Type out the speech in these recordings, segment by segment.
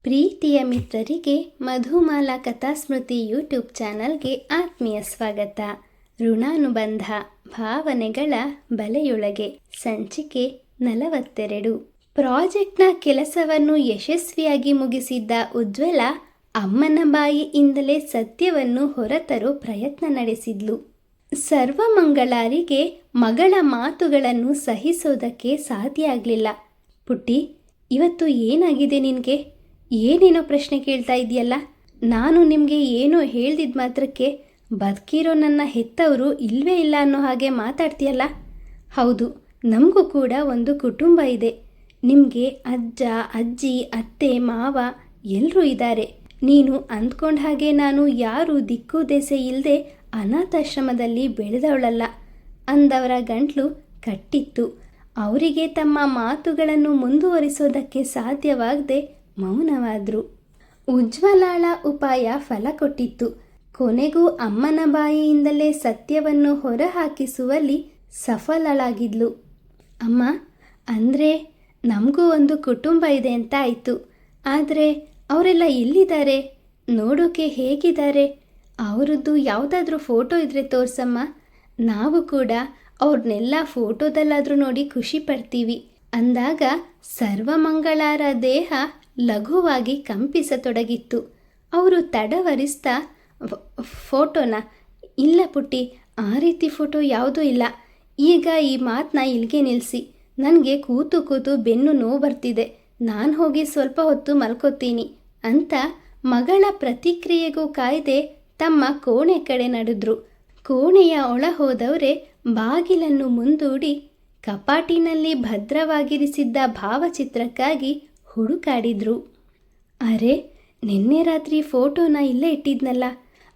ಪ್ರೀತಿಯ ಮಿತ್ರರಿಗೆ ಮಧುಮಾಲಾ ಕಥಾಸ್ಮೃತಿ ಯೂಟ್ಯೂಬ್ ಚಾನಲ್ಗೆ ಆತ್ಮೀಯ ಸ್ವಾಗತ. ಋಣಾನುಬಂಧ ಭಾವನೆಗಳ ಬಲೆಯೊಳಗೆ ಸಂಚಿಕೆ 42. ಪ್ರಾಜೆಕ್ಟ್ನ ಕೆಲಸವನ್ನು ಯಶಸ್ವಿಯಾಗಿ ಮುಗಿಸಿದ್ದ ಉಜ್ವಲ ಅಮ್ಮನ ಬಾಯಿಯಿಂದಲೇ ಸತ್ಯವನ್ನು ಹೊರತರೋ ಪ್ರಯತ್ನ ನಡೆಸಿದ್ಲು. ಸರ್ವಮಂಗಳಾರಿಗೆ ಮಗಳ ಮಾತುಗಳನ್ನು ಸಹಿಸೋದಕ್ಕೆ ಸಾಧ್ಯ ಆಗಲಿಲ್ಲ. ಪುಟ್ಟಿ, ಇವತ್ತು ಏನಾಗಿದೆ ನಿನಗೆ? ಏನೇನೋ ಪ್ರಶ್ನೆ ಕೇಳ್ತಾ ಇದೆಯಲ್ಲ. ನಾನು ನಿಮಗೆ ಏನೋ ಹೇಳ್ದಿದ್ದ ಮಾತ್ರಕ್ಕೆ ಬದುಕಿರೋ ನನ್ನ ಹೆತ್ತವರು ಇಲ್ಲವೇ ಇಲ್ಲ ಅನ್ನೋ ಹಾಗೆ ಮಾತಾಡ್ತೀಯಲ್ಲ. ಹೌದು, ನಮಗೂ ಕೂಡ ಒಂದು ಕುಟುಂಬ ಇದೆ. ನಿಮಗೆ ಅಜ್ಜ, ಅಜ್ಜಿ, ಅತ್ತೆ, ಮಾವ ಎಲ್ಲರೂ ಇದ್ದಾರೆ. ನೀನು ಅಂದ್ಕೊಂಡ ಹಾಗೆ ನಾನು ಯಾರು ದಿಕ್ಕು ದೆಸೆ ಇಲ್ಲದೆ ಅನಾಥಾಶ್ರಮದಲ್ಲಿ ಬೆಳೆದವಳಲ್ಲ ಅಂದವರ ಗಂಟ್ಲು ಕಟ್ಟಿತ್ತು. ಅವರಿಗೆ ತಮ್ಮ ಮಾತುಗಳನ್ನು ಮುಂದುವರಿಸೋದಕ್ಕೆ ಸಾಧ್ಯವಾಗದೆ ಮೌನವಾದರು. ಉಜ್ವಲಾಳ ಉಪಾಯ ಫಲ ಕೊಟ್ಟಿತ್ತು. ಕೊನೆಗೂ ಅಮ್ಮನ ಬಾಯಿಯಿಂದಲೇ ಸತ್ಯವನ್ನು ಹೊರಹಾಕಿಸುವಲ್ಲಿ ಸಫಲಳಾಗಿದ್ಲು. ಅಮ್ಮ, ಅಂದರೆ ನಮಗೂ ಒಂದು ಕುಟುಂಬ ಇದೆ ಅಂತ ಆಯಿತು. ಆದರೆ ಅವರೆಲ್ಲ ಎಲ್ಲಿದ್ದಾರೆ? ನೋಡೋಕೆ ಹೇಗಿದ್ದಾರೆ? ಅವರದ್ದು ಯಾವುದಾದ್ರೂ ಫೋಟೋ ಇದ್ದರೆ ತೋರ್ಸಮ್ಮ. ನಾವು ಕೂಡ ಅವ್ರನ್ನೆಲ್ಲ ಫೋಟೋದಲ್ಲಾದರೂ ನೋಡಿ ಖುಷಿ ಪಡ್ತೀವಿ ಅಂದಾಗ ಸರ್ವಮಂಗಳಾರ ದೇಹ ಲಘುವಾಗಿ ಕಂಪಿಸತೊಡಗಿತ್ತು. ಅವರು ತಡವರಿಸ್ತಾ, ಫೋಟೋನ? ಇಲ್ಲ ಪುಟ್ಟಿ, ಆ ರೀತಿ ಫೋಟೋ ಯಾವುದೂ ಇಲ್ಲ. ಈಗ ಈ ಮಾತನ್ನ ಇಲ್ಲಿಗೆ ನಿಲ್ಲಿಸಿ. ನನಗೆ ಕೂತು ಕೂತು ಬೆನ್ನು ನೋವು ಬರ್ತಿದೆ. ನಾನು ಹೋಗಿ ಸ್ವಲ್ಪ ಹೊತ್ತು ಮಲ್ಕೋತೀನಿ ಅಂತ ಮಗಳ ಪ್ರತಿಕ್ರಿಯೆಗೂ ಕಾಯ್ದೆ ತಮ್ಮ ಕೋಣೆ ಕಡೆ ನಡೆದ್ರು. ಕೋಣೆಯ ಒಳ ಹೋದವರೇ ಬಾಗಿಲನ್ನು ಮುಂದೂಡಿ ಕಪಾಟಿನಲ್ಲಿ ಭದ್ರವಾಗಿರಿಸಿದ್ದ ಭಾವಚಿತ್ರಕ್ಕಾಗಿ ಹುಡುಕಾಡಿದ್ರು. ಅರೆ, ನಿನ್ನೆ ರಾತ್ರಿ ಫೋಟೋನ ಇಲ್ಲೇ ಇಟ್ಟಿದ್ನಲ್ಲ.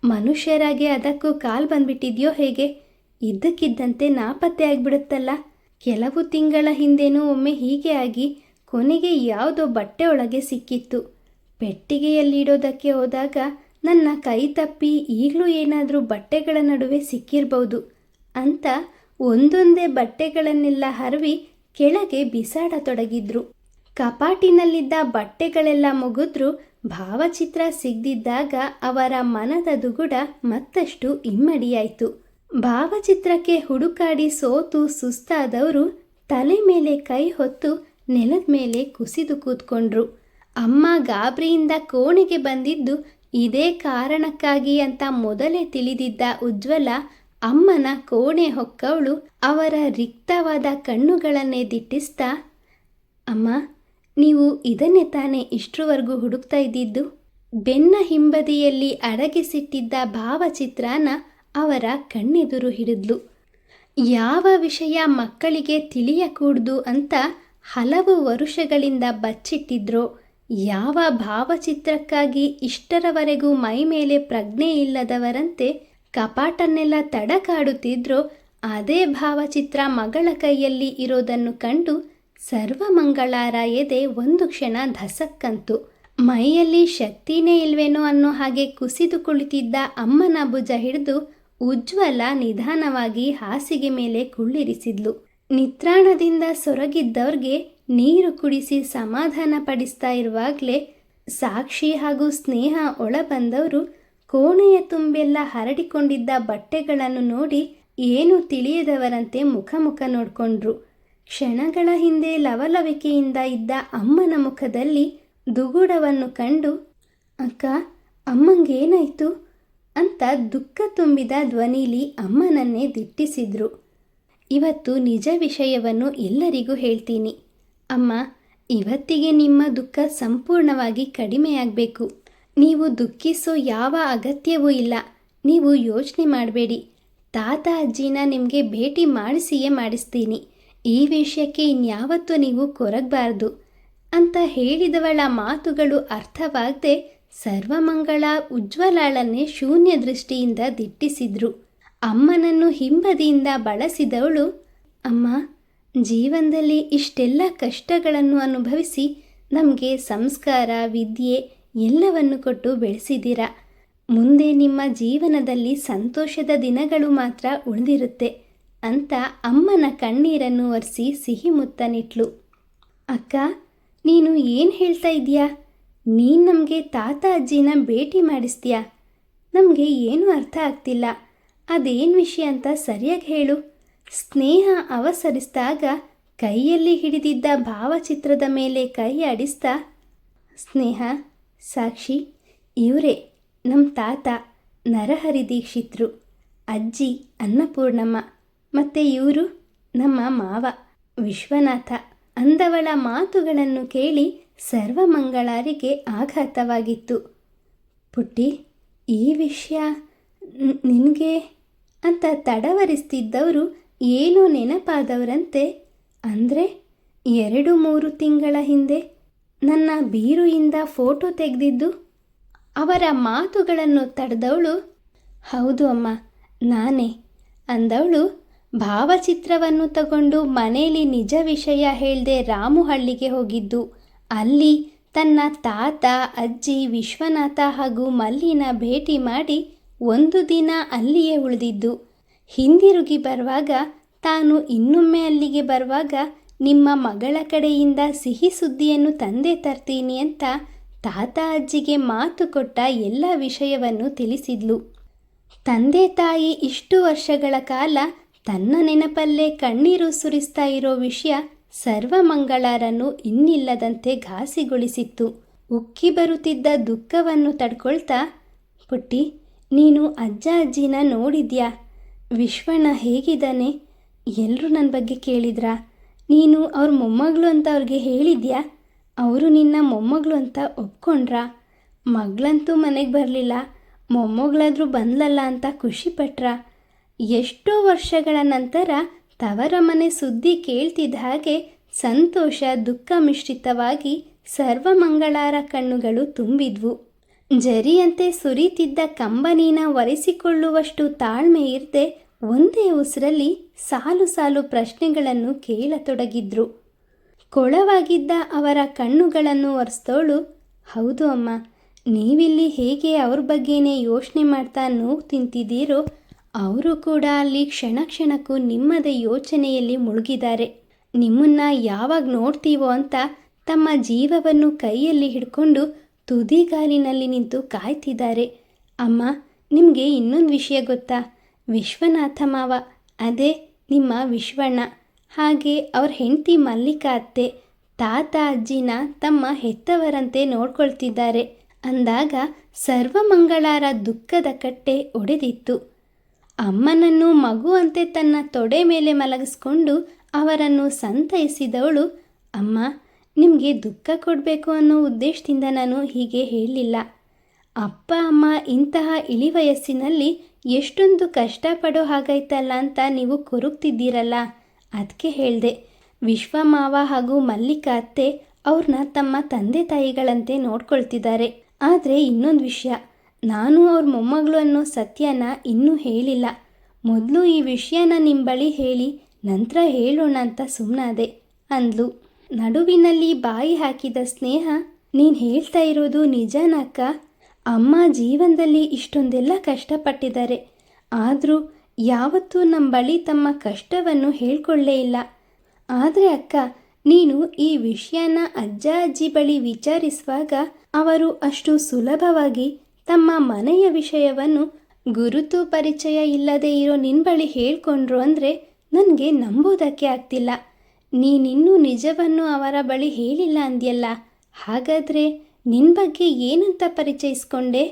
ಮನುಷ್ಯರಾಗೆ ಅದಕ್ಕೂ ಕಾಲು ಬಂದ್ಬಿಟ್ಟಿದೆಯೋ ಹೇಗೆ? ಇದ್ದಕ್ಕಿದ್ದಂತೆ ನಾಪತ್ತೆ ಆಗಿಬಿಡುತ್ತಲ್ಲ. ಕೆಲವು ತಿಂಗಳ ಹಿಂದೆನೂ ಒಮ್ಮೆ ಹೀಗೆ ಆಗಿ ಕೊನೆಗೆ ಯಾವುದೋ ಬಟ್ಟೆ ಒಳಗೆ ಸಿಕ್ಕಿತ್ತು. ಪೆಟ್ಟಿಗೆಯಲ್ಲಿಡೋದಕ್ಕೆ ಹೋದಾಗ ನನ್ನ ಕೈ ತಪ್ಪಿ ಈಗಲೂ ಏನಾದರೂ ಬಟ್ಟೆಗಳ ನಡುವೆ ಸಿಕ್ಕಿರ್ಬೋದು ಅಂತ ಒಂದೊಂದೇ ಬಟ್ಟೆಗಳನ್ನೆಲ್ಲ ಹರವಿ ಕೆಳಗೆ ಬಿಸಾಡತೊಡಗಿದ್ರು. ಕಪಾಟಿನಲ್ಲಿದ್ದ ಬಟ್ಟೆಗಳೆಲ್ಲ ಮುಗಿದ್ರೂ ಭಾವಚಿತ್ರ ಸಿಗದಿದ್ದಾಗ ಅವರ ಮನದ ದುಗುಡ ಮತ್ತಷ್ಟು ಇಮ್ಮಡಿಯಾಯಿತು. ಭಾವಚಿತ್ರಕ್ಕೆ ಹುಡುಕಾಡಿ ಸೋತು ಸುಸ್ತಾದವರು ತಲೆ ಮೇಲೆ ಕೈ ಹೊತ್ತು ನೆಲದ ಮೇಲೆ ಕುಸಿದು ಕೂತ್ಕೊಂಡ್ರು. ಅಮ್ಮ ಗಾಬರಿಯಿಂದ ಕೋಣೆಗೆ ಬಂದಿದ್ದು ಇದೇ ಕಾರಣಕ್ಕಾಗಿ ಅಂತ ಮೊದಲೇ ತಿಳಿದಿದ್ದ ಉಜ್ವಲ ಅಮ್ಮನ ಕೋಣೆ ಹೊಕ್ಕವಳು ಅವರ ರಿಕ್ತವಾದ ಕಣ್ಣುಗಳನ್ನೇ ದಿಟ್ಟಿಸ್ತಾ, ಅಮ್ಮ, ನೀವು ಇದನ್ನೇ ತಾನೇ ಇಷ್ಟರವರೆಗೂ ಹುಡುಕ್ತಾ ಇದ್ದಿದ್ದು? ಬೆನ್ನ ಹಿಂಬದಿಯಲ್ಲಿ ಅಡಗಿಸಿಟ್ಟಿದ್ದ ಭಾವಚಿತ್ರನ ಅವರ ಕಣ್ಣೆದುರು ಹಿಡಿದ್ಲು. ಯಾವ ವಿಷಯ ಮಕ್ಕಳಿಗೆ ತಿಳಿಯಕೂಡ್ದು ಅಂತ ಹಲವು ವರುಷಗಳಿಂದ ಬಚ್ಚಿಟ್ಟಿದ್ರೋ, ಯಾವ ಭಾವಚಿತ್ರಕ್ಕಾಗಿ ಇಷ್ಟರವರೆಗೂ ಮೈ ಮೇಲೆ ಪ್ರಜ್ಞೆ ಇಲ್ಲದವರಂತೆ ಕಪಾಟನ್ನೆಲ್ಲ ತಡಕಾಡುತ್ತಿದ್ರೋ, ಅದೇ ಭಾವಚಿತ್ರ ಮಗಳ ಕೈಯಲ್ಲಿ ಇರೋದನ್ನು ಕಂಡು ಸರ್ವಮಂಗಳಾರ ಎದೆ ಒಂದು ಕ್ಷಣ ಧಸಕ್ಕಂತು. ಮೈಯಲ್ಲಿ ಶಕ್ತಿನೇ ಇಲ್ವೇನೋ ಅನ್ನೋ ಹಾಗೆ ಕುಸಿದು ಕುಳಿತಿದ್ದ ಅಮ್ಮನ ಭುಜ ಹಿಡಿದು ಉಜ್ವಲ ನಿಧಾನವಾಗಿ ಹಾಸಿಗೆ ಮೇಲೆ ಕುಳ್ಳಿರಿಸಿದ್ಲು. ನಿತ್ರಾಣದಿಂದ ಸೊರಗಿದ್ದವ್ರಿಗೆ ನೀರು ಕುಡಿಸಿ ಸಮಾಧಾನ ಪಡಿಸ್ತಾ ಇರುವಾಗಲೇ ಸಾಕ್ಷಿ ಹಾಗೂ ಸ್ನೇಹ ಒಳ ಬಂದವರು ಕೋಣೆಯ ತುಂಬೆಲ್ಲ ಹರಡಿಕೊಂಡಿದ್ದ ಬಟ್ಟೆಗಳನ್ನು ನೋಡಿ ಏನೂ ತಿಳಿಯದವರಂತೆ ಮುಖ ನೋಡ್ಕೊಂಡ್ರು. ಕ್ಷಣಗಳ ಹಿಂದೆ ಲವಲವಿಕೆಯಿಂದ ಇದ್ದ ಅಮ್ಮನ ಮುಖದಲ್ಲಿ ದುಗುಡವನ್ನು ಕಂಡು, ಅಕ್ಕ, ಅಮ್ಮಂಗೇನಾಯಿತು ಅಂತ ದುಃಖ ತುಂಬಿದ ಧ್ವನಿಲಿ ಅಮ್ಮನನ್ನೇ ದಿಟ್ಟಿಸಿದ್ರು. ಇವತ್ತು ನಿಜ ವಿಷಯವನ್ನು ಎಲ್ಲರಿಗೂ ಹೇಳ್ತೀನಿ. ಅಮ್ಮ, ಇವತ್ತಿಗೆ ನಿಮ್ಮ ದುಃಖ ಸಂಪೂರ್ಣವಾಗಿ ಕಡಿಮೆಯಾಗಬೇಕು. ನೀವು ದುಃಖಿಸೋ ಯಾವ ಅಗತ್ಯವೂ ಇಲ್ಲ. ನೀವು ಯೋಚನೆ ಮಾಡಬೇಡಿ. ತಾತ ಅಜ್ಜಿನ ನಿಮಗೆ ಭೇಟಿ ಮಾಡಿಸ್ತೀನಿ. ಈ ವಿಷಯಕ್ಕೆ ಇನ್ಯಾವತ್ತೂ ನೀವು ಕೊರಗಬಾರ್ದು ಅಂತ ಹೇಳಿದವಳ ಮಾತುಗಳು ಅರ್ಥವಾಗದೆ ಸರ್ವಮಂಗಳ ಉಜ್ವಲಾಳನ್ನೇ ಶೂನ್ಯ ದೃಷ್ಟಿಯಿಂದ ದಿಟ್ಟಿಸಿದ್ರು. ಅಮ್ಮನನ್ನು ಹಿಂಬದಿಯಿಂದ ಬಳಸಿದವಳು, ಅಮ್ಮ, ಜೀವನದಲ್ಲಿ ಇಷ್ಟೆಲ್ಲ ಕಷ್ಟಗಳನ್ನು ಅನುಭವಿಸಿ ನಮಗೆ ಸಂಸ್ಕಾರ, ವಿದ್ಯೆ ಎಲ್ಲವನ್ನು ಕೊಟ್ಟು ಬೆಳೆಸಿದ್ದೀರಾ. ಮುಂದೆ ನಿಮ್ಮ ಜೀವನದಲ್ಲಿ ಸಂತೋಷದ ದಿನಗಳು ಮಾತ್ರ ಉಳಿದಿರುತ್ತೆ ಅಂತ ಅಮ್ಮನ ಕಣ್ಣೀರನ್ನು ಒರೆಸಿ ಸಿಹಿ ಮುತ್ತನಿಟ್ಲು. ಅಕ್ಕ, ನೀನು ಏನು ಹೇಳ್ತಾ ಇದೀಯಾ? ನೀನು ನಮಗೆ ತಾತ ಅಜ್ಜಿನ ಭೇಟಿ ಮಾಡಿಸ್ತೀಯಾ? ನಮಗೆ ಏನೂ ಅರ್ಥ ಆಗ್ತಿಲ್ಲ. ಅದೇನು ವಿಷಯ ಅಂತ ಸರಿಯಾಗಿ ಹೇಳು. ಸ್ನೇಹ ಅವಸರಿಸಿದಾಗ ಕೈಯಲ್ಲಿ ಹಿಡಿದಿದ್ದ ಭಾವಚಿತ್ರದ ಮೇಲೆ ಕೈ ಆಡಿಸ್ತಾ, ಸ್ನೇಹ, ಸಾಕ್ಷಿ, ಇವರೇ ನಮ್ಮ ತಾತ ನರಹರಿ ದೀಕ್ಷಿತ್ರು, ಅಜ್ಜಿ ಅನ್ನಪೂರ್ಣಮ್ಮ, ಮತ್ತು ಇವರು ನಮ್ಮ ಮಾವ ವಿಶ್ವನಾಥ ಅಂದವಳ ಮಾತುಗಳನ್ನು ಕೇಳಿ ಸರ್ವಮಂಗಳಾರಿಗೆ ಆಘಾತವಾಗಿತ್ತು. ಪುಟ್ಟಿ, ಈ ವಿಷಯ ನಿನಗೆ ಅಂತ ತಡವರಿಸ್ತಿದ್ದವರು ಏನೋ ನೆನಪಾದವರಂತೆ. ಅಂದರೆ 2-3 ತಿಂಗಳ ಹಿಂದೆ ನನ್ನ ಬೀರುಯಿಂದ ಫೋಟೋ ತೆಗೆದಿದ್ದು? ಅವರ ಮಾತುಗಳನ್ನು ತಡೆದವಳು, ಹೌದು ಅಮ್ಮ, ನಾನೇ ಅಂದವಳು. ಭಾವಚಿತ್ರವನ್ನು ತಗೊಂಡು ಮನೆಯಲ್ಲಿ ನಿಜ ವಿಷಯ ಹೇಳದೆ ರಾಮುಹಳ್ಳಿಗೆ ಹೋಗಿದ್ದು. ಅಲ್ಲಿ ತನ್ನ ತಾತ, ಅಜ್ಜಿ, ವಿಶ್ವನಾಥ ಹಾಗೂ ಮಲ್ಲಿನ ಭೇಟಿ ಮಾಡಿ 1 ದಿನ ಅಲ್ಲಿಯೇ ಉಳಿದಿದ್ದು. ಹಿಂದಿರುಗಿ ಬರುವಾಗ, ತಾನು ಇನ್ನೊಮ್ಮೆ ಅಲ್ಲಿಗೆ ಬರುವಾಗ ನಿಮ್ಮ ಮಗಳ ಕಡೆಯಿಂದ ಸಿಹಿ ಸುದ್ದಿಯನ್ನು ತಂದೆ ತರ್ತೀನಿ ಅಂತ ತಾತ ಅಜ್ಜಿಗೆ ಮಾತು ಕೊಟ್ಟ ಎಲ್ಲ ವಿಷಯವನ್ನು ತಿಳಿಸಿದ್ಲು. ತಂದೆ ತಾಯಿ ಇಷ್ಟು ವರ್ಷಗಳ ಕಾಲ ತನ್ನ ನೆನಪಲ್ಲೇ ಕಣ್ಣೀರು ಸುರಿಸ್ತಾ ಇರೋ ವಿಷಯ ಸರ್ವಮಂಗಳರನ್ನು ಇನ್ನಿಲ್ಲದಂತೆ ಘಾಸಿಗೊಳಿಸಿತ್ತು. ಉಕ್ಕಿ ಬರುತ್ತಿದ್ದ ದುಃಖವನ್ನು ತಡ್ಕೊಳ್ತಾ, ಪುಟ್ಟಿ, ನೀನು ಅಜ್ಜ ಅಜ್ಜಿನ ನೋಡಿದ್ಯಾ? ವಿಶ್ವಣ್ಣ ಹೇಗಿದ್ದಾನೆ? ಎಲ್ಲರೂ ನನ್ನ ಬಗ್ಗೆ ಕೇಳಿದ್ರಾ? ನೀನು ಅವ್ರ ಮೊಮ್ಮಗಳು ಅಂತ ಅವ್ರಿಗೆ ಹೇಳಿದ್ಯಾ? ಅವರು ನಿನ್ನ ಮೊಮ್ಮಗಳು ಅಂತ ಒಪ್ಕೊಂಡ್ರಾ? ಮಗಳಂತೂ ಮನೆಗೆ ಬರಲಿಲ್ಲ, ಮೊಮ್ಮಗಳಾದರೂ ಬಂದ್ಲಲ್ಲ ಅಂತ ಖುಷಿಪಟ್ರ? ಎಷ್ಟೋ ವರ್ಷಗಳ ನಂತರ ತವರ ಮನೆ ಸುದ್ದಿ ಕೇಳ್ತಿದ್ದ ಹಾಗೆ ಸಂತೋಷ ದುಃಖ ಮಿಶ್ರಿತವಾಗಿ ಸರ್ವಮಂಗಳಾರ ಕಣ್ಣುಗಳು ತುಂಬಿದ್ವು. ಜರಿಯಂತೆ ಸುರಿತಿದ್ದ ಕಂಬನಿನ ಒರೆಸಿಕೊಳ್ಳುವಷ್ಟು ತಾಳ್ಮೆ ಇರದೆ ಒಂದೇ ಉಸಿರಲ್ಲಿ ಸಾಲು ಸಾಲು ಪ್ರಶ್ನೆಗಳನ್ನು ಕೇಳತೊಡಗಿದ್ರು. ಕೊಳವಾಗಿದ್ದ ಅವರ ಕಣ್ಣುಗಳನ್ನು ಒರೆಸ್ತೋಳು, ಹೌದು ಅಮ್ಮ, ನೀವಿಲ್ಲಿ ಹೇಗೆ ಅವ್ರ ಬಗ್ಗೆನೇ ಯೋಚನೆ ಮಾಡ್ತಾ ನೋವು ತಿಂತಿದ್ದೀರೋ, ಅವರು ಕೂಡ ಅಲ್ಲಿ ಕ್ಷಣ ಕ್ಷಣಕ್ಕೂ ನಿಮ್ಮದೇ ಯೋಚನೆಯಲ್ಲಿ ಮುಳುಗಿದ್ದಾರೆ. ನಿಮ್ಮನ್ನ ಯಾವಾಗ ನೋಡ್ತೀವೋ ಅಂತ ತಮ್ಮ ಜೀವವನ್ನು ಕೈಯಲ್ಲಿ ಹಿಡ್ಕೊಂಡು ತುದಿಗಾಲಿನಲ್ಲಿ ನಿಂತು ಕಾಯ್ತಿದ್ದಾರೆ. ಅಮ್ಮ, ನಿಮಗೆ ಇನ್ನೊಂದು ವಿಷಯ ಗೊತ್ತಾ? ವಿಶ್ವನಾಥ ಮಾವ, ಅದೇ ನಿಮ್ಮ ವಿಶ್ವಣ್ಣ, ಹಾಗೆ ಅವ್ರ ಹೆಂಡತಿ ಮಲ್ಲಿಕಾ ಅತ್ತೆ ತಾತ ಅಜ್ಜಿನ ತಮ್ಮ ಹೆತ್ತವರಂತೆ ನೋಡ್ಕೊಳ್ತಿದ್ದಾರೆ ಅಂದಾಗ ಸರ್ವಮಂಗಳಾರ ದುಃಖದ ಕಟ್ಟೆ ಒಡೆದಿತ್ತು. ಅಮ್ಮನನ್ನು ಮಗುವಂತೆ ತನ್ನ ತೊಡೆ ಮೇಲೆ ಮಲಗಿಸ್ಕೊಂಡು ಅವರನ್ನು ಸಂತೈಸಿದವಳು, ಅಮ್ಮ, ನಿಮಗೆ ದುಃಖ ಕೊಡಬೇಕು ಅನ್ನೋ ಉದ್ದೇಶದಿಂದ ನಾನು ಹೀಗೆ ಹೇಳಲಿಲ್ಲ. ಅಪ್ಪ ಅಮ್ಮ ಇಂತಹ ಇಳಿ ವಯಸ್ಸಿನಲ್ಲಿ ಎಷ್ಟೊಂದು ಕಷ್ಟಪಡೋ ಹಾಗಾಯ್ತಲ್ಲ ಅಂತ ನೀವು ಕೊರಗ್ತಿದ್ದೀರಲ್ಲ, ಅದಕ್ಕೆ ಹೇಳಿದೆ. ವಿಶ್ವಮಾವ ಹಾಗೂ ಮಲ್ಲಿಕಾ ಅತ್ತೆ ಅವ್ರನ್ನ ತಮ್ಮ ತಂದೆ ತಾಯಿಗಳಂತೆ ನೋಡ್ಕೊಳ್ತಿದ್ದಾರೆ. ಆದರೆ ಇನ್ನೊಂದು ವಿಷಯ, ನಾನು ಅವ್ರ ಮೊಮ್ಮಗಳು ಅನ್ನೋ ಸತ್ಯನ ಇನ್ನೂ ಹೇಳಿಲ್ಲ. ಮೊದಲು ಈ ವಿಷಯನ ನಿಮ್ಮ ಬಳಿ ಹೇಳಿ ನಂತರ ಹೇಳೋಣ ಅಂತ ಸುಮ್ಮನಾದೆ ಅಂದ್ಲು. ನಡುವಿನಲ್ಲಿ ಬಾಯಿ ಹಾಕಿದ ಸ್ನೇಹ, ನೀನು ಹೇಳ್ತಾ ಇರೋದು ನಿಜನಕ್ಕ? ಅಮ್ಮ ಜೀವನದಲ್ಲಿ ಇಷ್ಟೊಂದೆಲ್ಲ ಕಷ್ಟಪಟ್ಟಿದ್ದಾರೆ, ಆದರೂ ಯಾವತ್ತೂ ನಮ್ಮ ಬಳಿ ತಮ್ಮ ಕಷ್ಟವನ್ನು ಹೇಳ್ಕೊಳ್ಳೇ ಇಲ್ಲ. ಆದರೆ ಅಕ್ಕ, ನೀನು ಈ ವಿಷಯನ ಅಜ್ಜ ಅಜ್ಜಿ ಬಳಿ ವಿಚಾರಿಸುವಾಗ ಅವರು ಅಷ್ಟು ಸುಲಭವಾಗಿ ತಮ್ಮ ಮನೆಯ ವಿಷಯವನ್ನು ಗುರುತು ಪರಿಚಯ ಇಲ್ಲದೆ ಇರೋ ನಿನ್ನ ಬಳಿ ಹೇಳ್ಕೊಂಡ್ರು ಅಂದರೆ ನನಗೆ ನಂಬೋದಕ್ಕೆ ಆಗ್ತಿಲ್ಲ. ನೀನಿನ್ನೂ ನಿಜವನ್ನು ಅವರ ಬಳಿ ಹೇಳಿಲ್ಲ ಅಂದ್ಯಲ್ಲ, ಹಾಗಾದರೆ ನಿನ್ನ ಬಗ್ಗೆ ಏನಂತ ಪರಿಚಯಿಸ್ಕೊಂಡೆ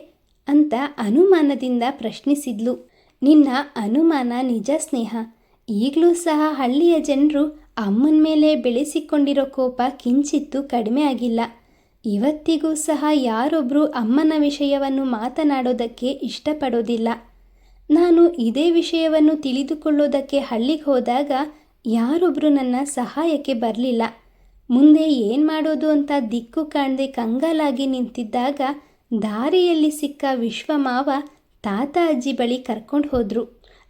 ಅಂತ ಅನುಮಾನದಿಂದ ಪ್ರಶ್ನಿಸಿದ್ಲು. ನಿನ್ನ ಅನುಮಾನ ನಿಜ ಸ್ನೇಹ. ಈಗಲೂ ಸಹ ಹಳ್ಳಿಯ ಜನರು ಅಮ್ಮನ ಮೇಲೆ ಬೆಳೆಸಿಕೊಂಡಿರೋ ಕೋಪ ಕಿಂಚಿತ್ತೂ ಕಡಿಮೆ ಆಗಿಲ್ಲ. ಇವತ್ತಿಗೂ ಸಹ ಯಾರೊಬ್ಬರು ಅಮ್ಮನ ವಿಷಯವನ್ನು ಮಾತನಾಡೋದಕ್ಕೆ ಇಷ್ಟಪಡೋದಿಲ್ಲ. ನಾನು ಇದೇ ವಿಷಯವನ್ನು ತಿಳಿದುಕೊಳ್ಳೋದಕ್ಕೆ ಹಳ್ಳಿಗೆ ಹೋದಾಗ ಯಾರೊಬ್ಬರು ನನ್ನ ಸಹಾಯಕ್ಕೆ ಬರಲಿಲ್ಲ. ಮುಂದೆ ಏನು ಮಾಡೋದು ಅಂತ ದಿಕ್ಕು ಕಾಣದೆ ಕಂಗಾಲಾಗಿ ನಿಂತಿದ್ದಾಗ ದಾರಿಯಲ್ಲಿ ಸಿಕ್ಕ ವಿಶ್ವಮಾವ ತಾತ ಅಜ್ಜಿ ಬಳಿ ಕರ್ಕೊಂಡು ಹೋದರು.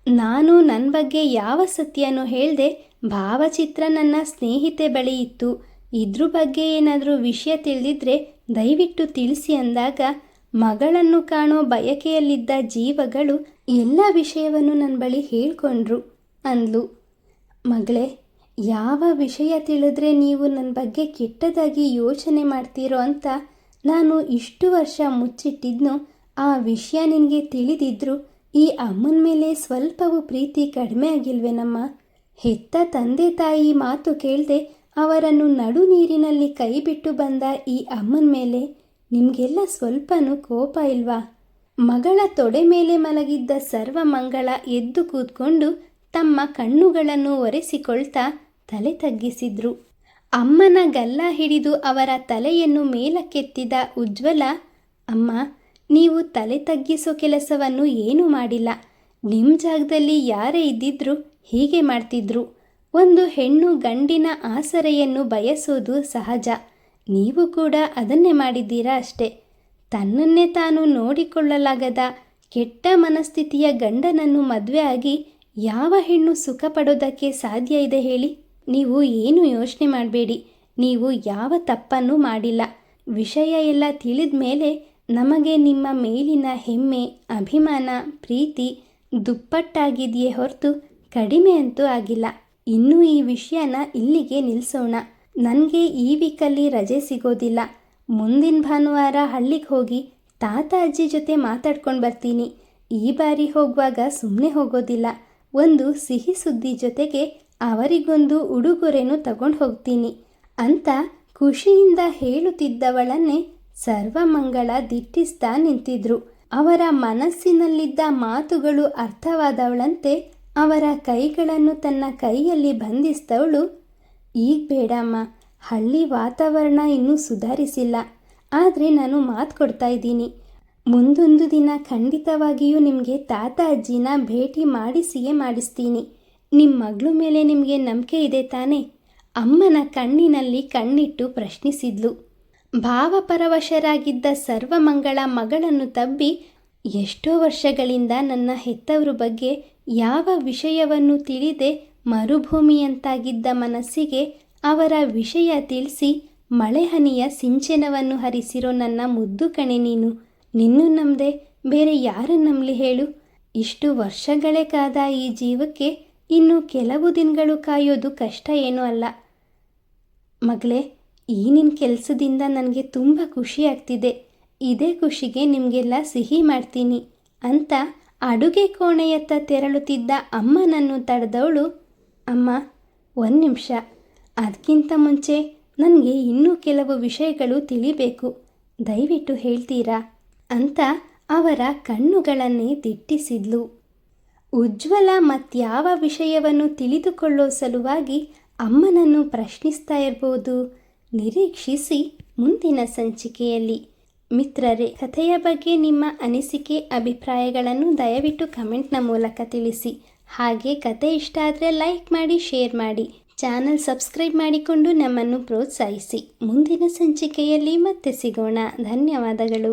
ನಾನು ನನ್ನ ಬಗ್ಗೆ ಯಾವ ಸತ್ಯನೂ ಹೇಳ್ದೆ ಭಾವಚಿತ್ರ ನನ್ನ ಸ್ನೇಹಿತೆ ಬಳಿ ಇತ್ತು, ಇದ್ರ ಬಗ್ಗೆ ಏನಾದರೂ ವಿಷಯ ತಿಳಿದಿದ್ರೆ ದಯವಿಟ್ಟು ತಿಳಿಸಿ ಅಂದಾಗ ಮಗಳನ್ನು ಕಾಣೋ ಬಯಕೆಯಲ್ಲಿದ್ದ ಜೀವಗಳು ಎಲ್ಲ ವಿಷಯವನ್ನು ನನ್ನ ಬಳಿ ಹೇಳ್ಕೊಂಡ್ರು ಅಂದ್ಲು. ಮಗಳೇ, ಯಾವ ವಿಷಯ ತಿಳಿದ್ರೆ ನೀವು ನನ್ನ ಬಗ್ಗೆ ಕೆಟ್ಟದಾಗಿ ಯೋಚನೆ ಮಾಡ್ತೀರೋ ಅಂತ ನಾನು ಇಷ್ಟು ವರ್ಷ ಮುಚ್ಚಿಟ್ಟಿದ್ನೋ ಆ ವಿಷಯ ನಿನಗೆ ತಿಳಿದಿದ್ರು ಈ ಅಮ್ಮನ ಮೇಲೆ ಸ್ವಲ್ಪವೂ ಪ್ರೀತಿ ಕಡಿಮೆ ಆಗಿಲ್ವೇನಮ್ಮ? ಹೆತ್ತ ತಂದೆ ತಾಯಿ ಮಾತು ಕೇಳದೆ ಅವರನ್ನು ನಡು ನೀರಿನಲ್ಲಿ ಕೈ ಬಿಟ್ಟು ಬಂದ ಈ ಅಮ್ಮನ ಮೇಲೆ ನಿಮಗೆಲ್ಲ ಸ್ವಲ್ಪನೂ ಕೋಪ ಇಲ್ವಾ? ಮಗಳ ತೊಡೆ ಮೇಲೆ ಮಲಗಿದ್ದ ಸರ್ವಮಂಗಳ ಎದ್ದು ಕೂತ್ಕೊಂಡು ತಮ್ಮ ಕಣ್ಣುಗಳನ್ನು ಒರೆಸಿಕೊಳ್ತಾ ತಲೆ ತಗ್ಗಿಸಿದ್ರು. ಅಮ್ಮನ ಗಲ್ಲ ಹಿಡಿದು ಅವರ ತಲೆಯನ್ನು ಮೇಲಕ್ಕೆತ್ತಿದ ಉಜ್ವಲ, ಅಮ್ಮ, ನೀವು ತಲೆ ತಗ್ಗಿಸೋ ಕೆಲಸವನ್ನು ಏನೂ ಮಾಡಿಲ್ಲ. ನಿಮ್ಮ ಜಾಗದಲ್ಲಿ ಯಾರೇ ಇದ್ದಿದ್ರು ಹೀಗೆ ಮಾಡ್ತಿದ್ರು. ಒಂದು ಹೆಣ್ಣು ಗಂಡಿನ ಆಸರೆಯನ್ನು ಬಯಸೋದು ಸಹಜ. ನೀವು ಕೂಡ ಅದನ್ನೇ ಮಾಡಿದ್ದೀರಾ ಅಷ್ಟೆ. ತನ್ನನ್ನೇ ತಾನು ನೋಡಿಕೊಳ್ಳಲಾಗದ ಕೆಟ್ಟ ಮನಸ್ಥಿತಿಯ ಗಂಡನನ್ನು ಮದುವೆ ಆಗಿ ಯಾವ ಹೆಣ್ಣು ಸುಖ ಪಡೋದಕ್ಕೆ ಸಾಧ್ಯ ಇದೆ ಹೇಳಿ? ನೀವು ಏನು ಯೋಚನೆ ಮಾಡಬೇಡಿ. ನೀವು ಯಾವ ತಪ್ಪನ್ನು ಮಾಡಿಲ್ಲ. ವಿಷಯ ಎಲ್ಲ ತಿಳಿದ ಮೇಲೆ ನಮಗೆ ನಿಮ್ಮ ಮೇಲಿನ ಹೆಮ್ಮೆ, ಅಭಿಮಾನ, ಪ್ರೀತಿ ದುಪ್ಪಟ್ಟಾಗಿದೆಯೇ ಹೊರತು ಕಡಿಮೆ ಅಂತೂ ಆಗಿಲ್ಲ. ಇನ್ನೂ ಈ ವಿಷಯನ ಇಲ್ಲಿಗೆ ನಿಲ್ಲಿಸೋಣ. ನನಗೆ ಈ ವೀಕಲ್ಲಿ ರಜೆ ಸಿಗೋದಿಲ್ಲ. ಮುಂದಿನ ಭಾನುವಾರ ಹಳ್ಳಿಗೆ ಹೋಗಿ ತಾತ ಅಜ್ಜಿ ಜೊತೆ ಮಾತಾಡ್ಕೊಂಡು ಬರ್ತೀನಿ. ಈ ಬಾರಿ ಹೋಗುವಾಗ ಸುಮ್ಮನೆ ಹೋಗೋದಿಲ್ಲ. ಒಂದು ಸಿಹಿ ಸುದ್ದಿ ಜೊತೆಗೆ ಅವರಿಗೊಂದು ಉಡುಗೊರೆನೂ ತಗೊಂಡು ಹೋಗ್ತೀನಿ ಅಂತ ಖುಷಿಯಿಂದ ಹೇಳುತ್ತಿದ್ದವಳನ್ನೇ ಸರ್ವಮಂಗಳ ದಿಟ್ಟಿಸ್ತಾ ನಿಂತಿದ್ರು. ಅವರ ಮನಸ್ಸಿನಲ್ಲಿದ್ದ ಮಾತುಗಳು ಅರ್ಥವಾದವಳಂತೆ ಅವರ ಕೈಗಳನ್ನು ತನ್ನ ಕೈಯಲ್ಲಿ ಬಂಧಿಸಿದವಳು, ಈಗ ಬೇಡಮ್ಮ, ಹಳ್ಳಿ ವಾತಾವರಣ ಇನ್ನೂ ಸುಧಾರಿಸಿಲ್ಲ. ಆದರೆ ನಾನು ಮಾತು ಕೊಡ್ತಾ ಇದ್ದೀನಿ, ಮುಂದೊಂದು ದಿನ ಖಂಡಿತವಾಗಿಯೂ ನಿಮಗೆ ತಾತ ಅಜ್ಜಿನ ಭೇಟಿ ಮಾಡಿಸಿಯೇ ಮಾಡಿಸ್ತೀನಿ. ನಿಮ್ಮ ಮಗಳ ಮೇಲೆ ನಿಮಗೆ ನಂಬಿಕೆ ಇದೆ ತಾನೇ? ಅಮ್ಮನ ಕಣ್ಣಿನಲ್ಲಿ ಕಣ್ಣಿಟ್ಟು ಪ್ರಶ್ನಿಸಿದ್ಲು. ಭಾವಪರವಶರಾಗಿದ್ದ ಸರ್ವಮಂಗಳ ಮಗಳನ್ನು ತಬ್ಬಿ, ಎಷ್ಟೋ ವರ್ಷಗಳಿಂದ ನನ್ನ ಹೆತ್ತವ್ರ ಬಗ್ಗೆ ಯಾವ ವಿಷಯವನ್ನು ತಿಳಿದೆ ಮರುಭೂಮಿಯಂತಾಗಿದ್ದ ಮನಸ್ಸಿಗೆ ಅವರ ವಿಷಯ ತಿಳಿಸಿ ಮಳೆಹನಿಯ ಸಿಂಚನವನ್ನು ಹರಿಸಿರೋ ನನ್ನ ಮುದ್ದು ಕಣೆ ನೀನು. ನಿನ್ನೂ ನಂಬದೆ ಬೇರೆ ಯಾರನ್ನು ನಂಬಲಿ ಹೇಳು? ಇಷ್ಟು ವರ್ಷಗಳೇ ಕಾದ ಈ ಜೀವಕ್ಕೆ ಇನ್ನು ಕೆಲವು ದಿನಗಳು ಕಾಯೋದು ಕಷ್ಟ ಏನೂ ಅಲ್ಲ. ಮಗಳೇ, ಈ ನಿನ್ನ ಕೆಲಸದಿಂದ ನನಗೆ ತುಂಬ ಖುಷಿ ಆಗ್ತಿದೆ. ಇದೇ ಖುಷಿಗೆ ನಿಮಗೆಲ್ಲ ಸಿಹಿ ಮಾಡ್ತೀನಿ ಅಂತ ಅಡುಗೆ ಕೋಣೆಯತ್ತ ತೆರಳುತ್ತಿದ್ದ ಅಮ್ಮನನ್ನು ತಡೆದವಳು, ಅಮ್ಮ, ಒಂದು ನಿಮಿಷ, ಅದಕ್ಕಿಂತ ಮುಂಚೆ ನನಗೆ ಇನ್ನೂ ಕೆಲವು ವಿಷಯಗಳು ತಿಳಿಬೇಕು. ದಯವಿಟ್ಟು ಹೇಳ್ತೀರಾ ಅಂತ ಅವರ ಕಣ್ಣುಗಳನ್ನೇ ದಿಟ್ಟಿಸಿದ್ಲು. ಉಜ್ವಲ ಮತ್ಯಾವ ವಿಷಯವನ್ನು ತಿಳಿದುಕೊಳ್ಳೋ ಸಲುವಾಗಿ ಅಮ್ಮನನ್ನು ಪ್ರಶ್ನಿಸ್ತಾ ಇರ್ಬೋದು? ನಿರೀಕ್ಷಿಸಿ ಮುಂದಿನ ಸಂಚಿಕೆಯಲ್ಲಿ. ಮಿತ್ರರೇ, ಕಥೆಯ ಬಗ್ಗೆ ನಿಮ್ಮ ಅನಿಸಿಕೆ, ಅಭಿಪ್ರಾಯಗಳನ್ನು ದಯವಿಟ್ಟು ಕಮೆಂಟ್ನ ಮೂಲಕ ತಿಳಿಸಿ. ಹಾಗೆ ಕತೆ ಇಷ್ಟ ಆದರೆ ಲೈಕ್ ಮಾಡಿ, ಶೇರ್ ಮಾಡಿ, ಚಾನಲ್ ಸಬ್ಸ್ಕ್ರೈಬ್ ಮಾಡಿಕೊಂಡು ನಮ್ಮನ್ನು ಪ್ರೋತ್ಸಾಹಿಸಿ. ಮುಂದಿನ ಸಂಚಿಕೆಯಲ್ಲಿ ಮತ್ತೆ ಸಿಗೋಣ. ಧನ್ಯವಾದಗಳು.